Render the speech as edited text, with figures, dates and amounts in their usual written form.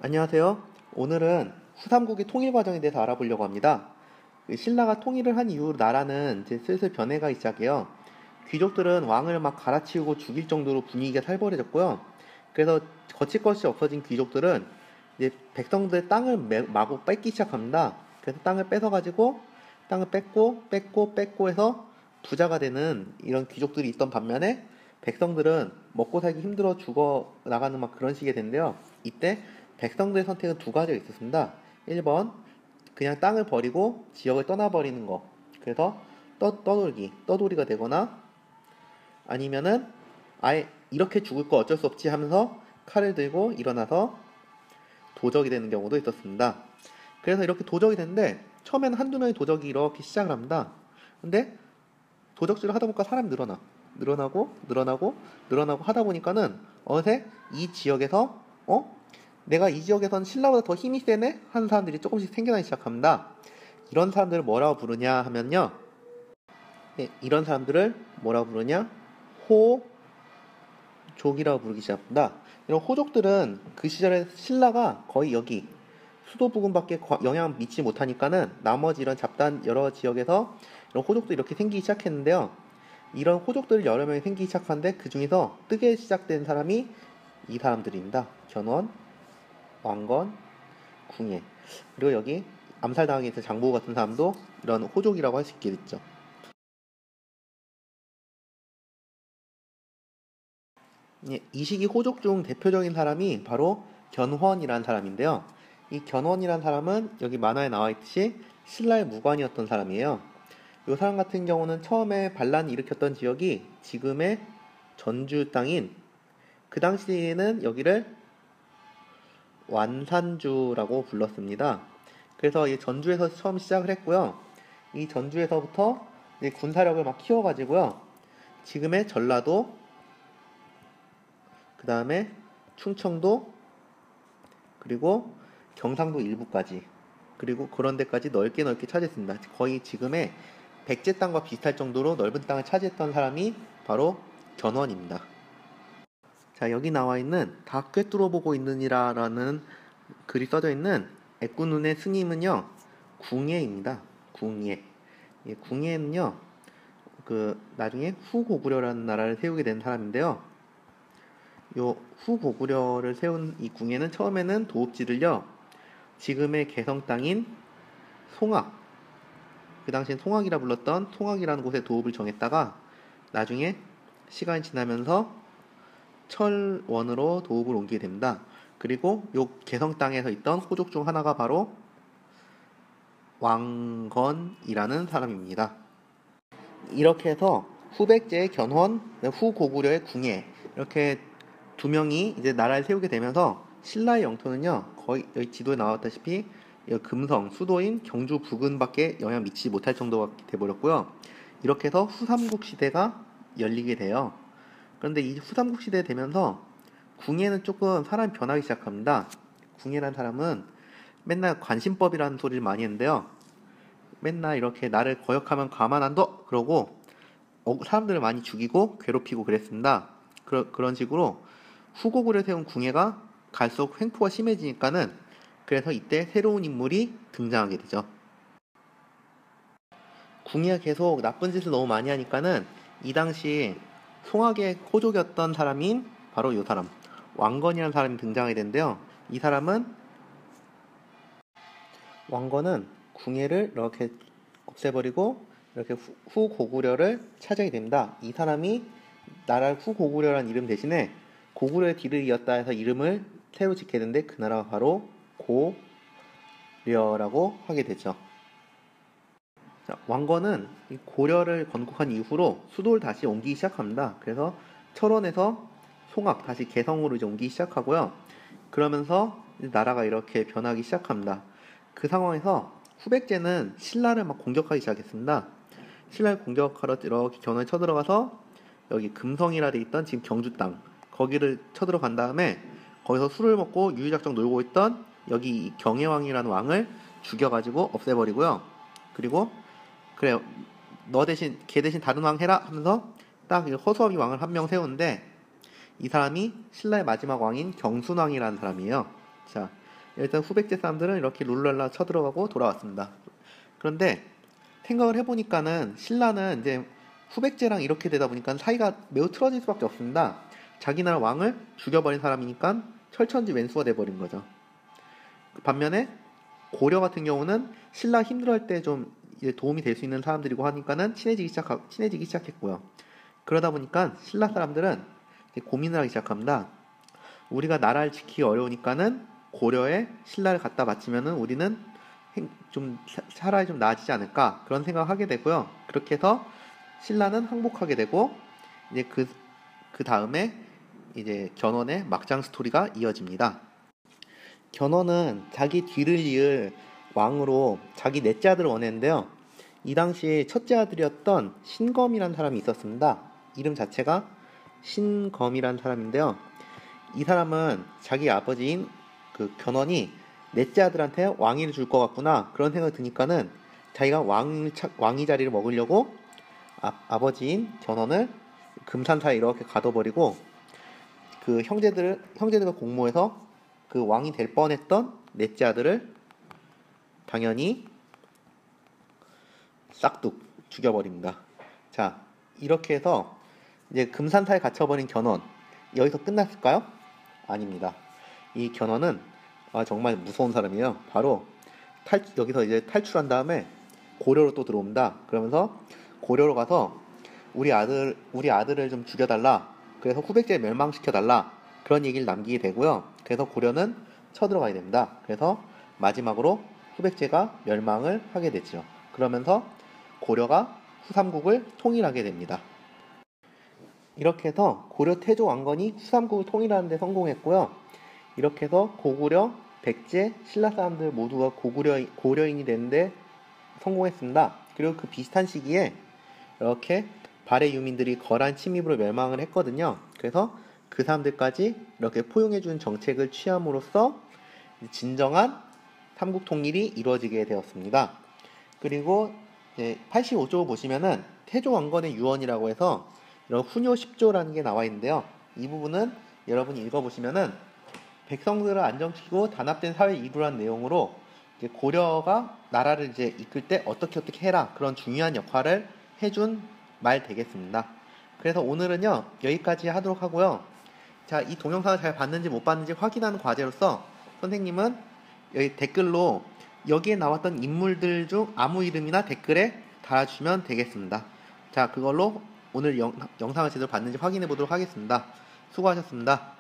안녕하세요. 오늘은 후삼국의 통일 과정에 대해서 알아보려고 합니다. 신라가 통일을 한 이후 나라는 이제 슬슬 변해가기 시작해요. 귀족들은 왕을 막 갈아치우고 죽일 정도로 분위기가 살벌해졌고요. 그래서 거칠 것이 없어진 귀족들은 이제 백성들의 땅을 마구 뺏기 시작합니다. 그래서 땅을 뺏어가지고 땅을 뺏고 해서 부자가 되는 이런 귀족들이 있던 반면에 백성들은 먹고 살기 힘들어 죽어 나가는 막 그런 식이 된대요. 이때 백성들의 선택은 두 가지가 있었습니다. 1번, 그냥 땅을 버리고 지역을 떠나버리는 거. 그래서 떠돌이가 되거나 아니면은 아예 이렇게 죽을 거 어쩔 수 없지 하면서 칼을 들고 일어나서 도적이 되는 경우도 있었습니다. 그래서 이렇게 도적이 되는데 처음에는 한두 명의 도적이 이렇게 시작을 합니다. 근데 도적질을 하다 보니까 사람이 늘어나고 하다 보니까는 어느새 이 지역에서 내가 이 지역에선 신라보다 더 힘이 세네? 하는 사람들이 조금씩 생겨나기 시작합니다. 이런 사람들을 뭐라고 부르냐 하면요. 네, 이런 사람들을 뭐라고 부르냐? 호족이라고 부르기 시작합니다. 이런 호족들은 그 시절에 신라가 거의 여기 수도 부근밖에 영향을 미치지 못하니까는 나머지 이런 잡다한 여러 지역에서 이런 호족들이 이렇게 생기기 시작했는데요. 이런 호족들 여러 명이 생기기 시작하는데 그 중에서 뜨게 시작된 사람이 이 사람들입니다. 견훤, 왕건, 궁예. 그리고 여기 암살당하게 돼서 장보고 같은 사람도 이런 호족이라고 할 수 있게 됐죠. 예, 이 시기 호족 중 대표적인 사람이 바로 견훤이라는 사람인데요. 이 견훤이라는 사람은 여기 만화에 나와 있듯이 신라의 무관이었던 사람이에요. 이 사람 같은 경우는 처음에 반란을 일으켰던 지역이 지금의 전주 땅인, 그 당시에는 여기를 완산주라고 불렀습니다. 그래서 이 전주에서 처음 시작을 했고요. 이 전주에서부터 이제 군사력을 막 키워가지고요. 지금의 전라도, 그 다음에 충청도, 그리고 경상도 일부까지, 그리고 그런 데까지 넓게 차지했습니다. 거의 지금의 백제 땅과 비슷할 정도로 넓은 땅을 차지했던 사람이 바로 견훤입니다. 자, 여기 나와 있는 다 꿰뚫어 보고 있느니라라는 글이 써져 있는 애꾸눈의 스님은요, 궁예입니다. 궁예. 예, 궁예는요, 나중에 후고구려라는 나라를 세우게 된 사람인데요. 요 후고구려를 세운 이 궁예는 처음에는 도읍지를요, 지금의 개성 땅인 송악, 그 당시엔 송악이라 불렀던 송악이라는 곳에 도읍을 정했다가 나중에 시간이 지나면서 철원으로 도읍을 옮기게 됩니다. 그리고 요 개성 땅에서 있던 호족 중 하나가 바로 왕건이라는 사람입니다. 이렇게 해서 후백제의 견훤, 후고구려의 궁예, 이렇게 두 명이 이제 나라를 세우게 되면서 신라의 영토는요, 거의 여기 지도에 나왔다시피 금성, 수도인 경주 부근밖에 영향 미치지 못할 정도가 돼버렸고요. 이렇게 해서 후삼국 시대가 열리게 돼요. 그런데 이 후삼국 시대 되면서 궁예는 조금 사람이 변하기 시작합니다. 궁예라는 사람은 맨날 관심법이라는 소리를 많이 했는데요. 맨날 이렇게 나를 거역하면 가만 안 둬! 그러고 사람들을 많이 죽이고 괴롭히고 그랬습니다. 그런 식으로 후고구려 세운 궁예가 갈수록 횡포가 심해지니까는 그래서 이때 새로운 인물이 등장하게 되죠. 궁예가 계속 나쁜 짓을 너무 많이 하니까는 이 당시 송악의 호족이었던 사람인 바로 이 사람, 왕건이라는 사람이 등장하게 되는데요. 이 사람은 왕건은 궁예를 이렇게 없애버리고 이렇게 후고구려를 차지하게 됩니다. 이 사람이 나라를 후고구려라는 이름 대신에 고구려의 뒤를 이었다 해서 이름을 새로 짓게 되는데 그 나라가 바로 고려라고 하게 되죠. 자, 왕건은 이 고려를 건국한 이후로 수도를 다시 옮기기 시작합니다. 그래서 철원에서 송악, 다시 개성으로 이제 옮기기 시작하고요. 그러면서 나라가 이렇게 변하기 시작합니다. 그 상황에서 후백제는 신라를 막 공격하기 시작했습니다. 신라를 공격하러 이렇게 견훤에 쳐들어가서 여기 금성이라 돼 있던 지금 경주 땅, 거기를 쳐들어간 다음에 거기서 술을 먹고 유유작정 놀고 있던 여기 경혜왕이라는 왕을 죽여가지고 없애버리고요. 그리고 그래요, 걔 대신 다른 왕 해라 하면서 딱 허수아비 왕을 한 명 세우는데 이 사람이 신라의 마지막 왕인 경순왕이라는 사람이에요. 자, 일단 후백제 사람들은 이렇게 룰랄라 쳐들어가고 돌아왔습니다. 그런데 생각을 해보니까는 신라는 이제 후백제랑 이렇게 되다 보니까 사이가 매우 틀어질 수밖에 없습니다. 자기 나라 왕을 죽여버린 사람이니까 철천지 왼수가 돼버린 거죠. 반면에 고려 같은 경우는 신라 힘들어할 때 좀 도움이 될 수 있는 사람들이고 하니까는 친해지기 시작했고요. 그러다 보니까 신라 사람들은 고민을 하기 시작합니다. 우리가 나라를 지키기 어려우니까는 고려에 신라를 갖다 바치면은 우리는 좀 차라리 좀 나아지지 않을까 그런 생각을 하게 되고요. 그렇게 해서 신라는 항복하게 되고 이제 그 다음에 이제 견훤의 막장 스토리가 이어집니다. 견훤은 자기 뒤를 이을 왕으로 자기 넷째 아들을 원했는데요. 이 당시 첫째 아들이었던 신검이라는 사람이 있었습니다. 이름 자체가 신검이라는 사람인데요. 이 사람은 자기 아버지인 그 견훤이 넷째 아들한테 왕위를 줄 것 같구나 그런 생각이 드니까는 자기가 왕위 자리를 먹으려고 아버지인 견훤을 금산사에 이렇게 가둬버리고 그 형제들과 공모해서 그 왕이 될 뻔했던 넷째 아들을 당연히 싹둑 죽여버립니다. 자, 이렇게 해서 이제 금산사에 갇혀버린 견훤 여기서 끝났을까요? 아닙니다. 이 견훤은 정말 무서운 사람이에요. 바로 여기서 이제 탈출한 다음에 고려로 또 들어옵니다. 그러면서 고려로 가서 우리 아들을 좀 죽여달라. 그래서 후백제를 멸망시켜달라. 그런 얘기를 남기게 되고요. 그래서 고려는 쳐들어가게 됩니다. 그래서 마지막으로 후백제가 멸망을 하게 되죠. 그러면서 고려가 후삼국을 통일하게 됩니다. 이렇게 해서 고려 태조 왕건이 후삼국을 통일하는 데 성공했고요. 이렇게 해서 고구려, 백제, 신라 사람들 모두가 고려인이 되는데 성공했습니다. 그리고 그 비슷한 시기에 이렇게 발해 유민들이 거란 침입으로 멸망을 했거든요. 그래서 그 사람들까지 이렇게 포용해주는 정책을 취함으로써 진정한 삼국 통일이 이루어지게 되었습니다. 그리고 85조 보시면은 태조 왕건의 유언이라고 해서 이런 훈요 10조라는 게 나와 있는데요. 이 부분은 여러분이 읽어보시면은 백성들을 안정시키고 단합된 사회를 이루라는 내용으로 고려가 나라를 이제 이끌 때 어떻게 해라 그런 중요한 역할을 해준 말 되겠습니다. 그래서 오늘은요 여기까지 하도록 하고요. 자, 이 동영상을 잘 봤는지 못 봤는지 확인하는 과제로서 선생님은 여기 댓글로 여기에 나왔던 인물들 중 아무 이름이나 댓글에 달아주시면 되겠습니다. 자, 그걸로 오늘 영상을 제대로 봤는지 확인해 보도록 하겠습니다. 수고하셨습니다.